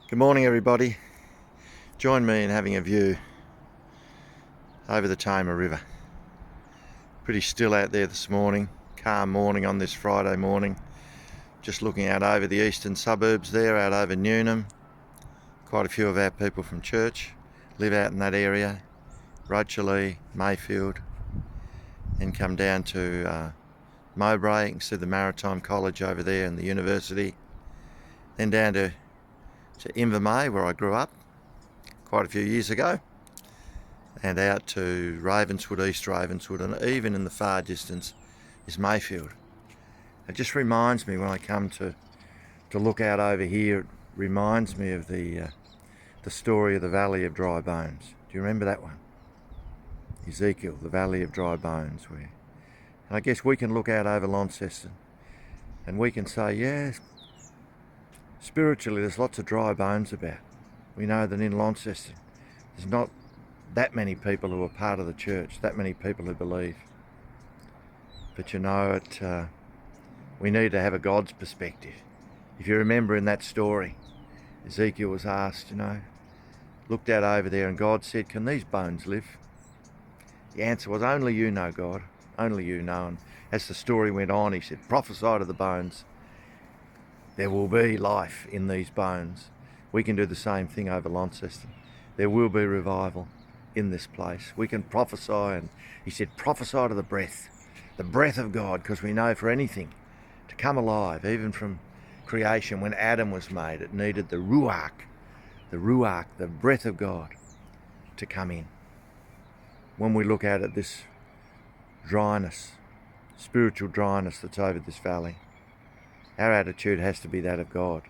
Good morning, everybody. Join me in having a view over the Tamar River. Pretty still out there this morning, calm morning on this Friday morning. Just looking out over the eastern suburbs there, out over Newnham. Quite a few of our people from church live out in that area, Rochalee, Mayfield, and come down to Mowbray. You can see the Maritime College over there and the university. Then down to Invermay, where I grew up quite a few years ago, and out to Ravenswood, East Ravenswood, and even in the far distance is Mayfield. It just reminds me when I come to look out over here, it reminds me of the story of the Valley of Dry Bones. Do you remember that one? Ezekiel, the Valley of Dry Bones. And I guess we can look out over Launceston and we can say, yeah, spiritually there's lots of dry bones about. We know that in Launceston there's not that many people who are part of the church, that many people who believe. But we need to have a God's perspective. If you remember in that story, Ezekiel was asked, looked out over there, and God said, can these bones live? The answer was, only you know, God, only you know. And as the story went on, he said, prophesy to the bones. There will be life in these bones. We can do the same thing over Launceston. There will be revival in this place. We can prophesy, and he said, prophesy to the breath of God, because we know for anything to come alive, even from creation, when Adam was made, it needed the ruach, the breath of God, to come in. When we look at it, this dryness, spiritual dryness that's over this valley, our attitude has to be that of God,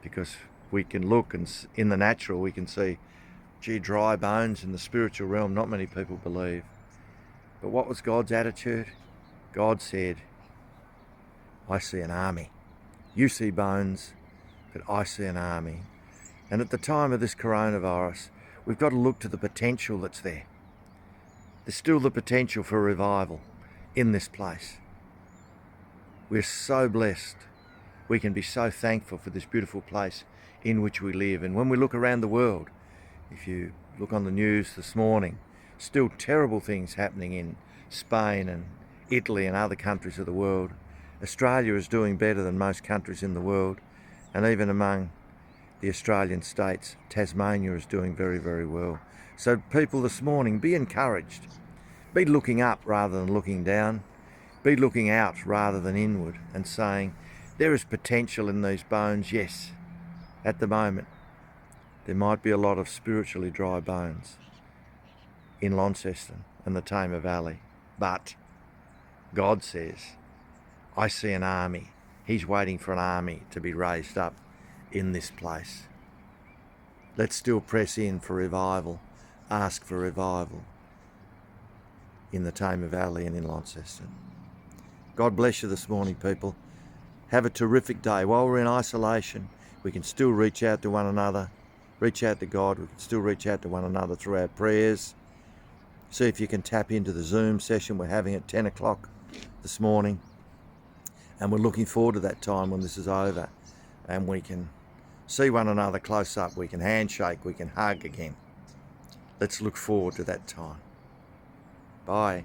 because we can look and in the natural we can see, dry bones. In the spiritual realm, not many people believe. But what was God's attitude? God said, I see an army. You see bones, but I see an army. And at the time of this coronavirus, we've got to look to the potential that's there. There's still the potential for revival in this place. We're so blessed. We can be so thankful for this beautiful place in which we live. And when we look around the world, if you look on the news this morning, still terrible things happening in Spain and Italy and other countries of the world. Australia is doing better than most countries in the world, and even among the Australian states, Tasmania is doing very, very well. So people this morning, be encouraged. Be looking up rather than looking down. Be looking out rather than inward, and saying, there is potential in these bones. Yes, at the moment, there might be a lot of spiritually dry bones in Launceston and the Tamar Valley. But God says, I see an army. He's waiting for an army to be raised up in this place. Let's still press in for revival, ask for revival in the Tamar Valley and in Launceston. God bless you this morning, people. Have a terrific day. While we're in isolation, we can still reach out to one another, reach out to God. We can still reach out to one another through our prayers. See if you can tap into the Zoom session we're having at 10 o'clock this morning. And we're looking forward to that time when this is over and we can see one another close up. We can handshake, we can hug again. Let's look forward to that time. Bye.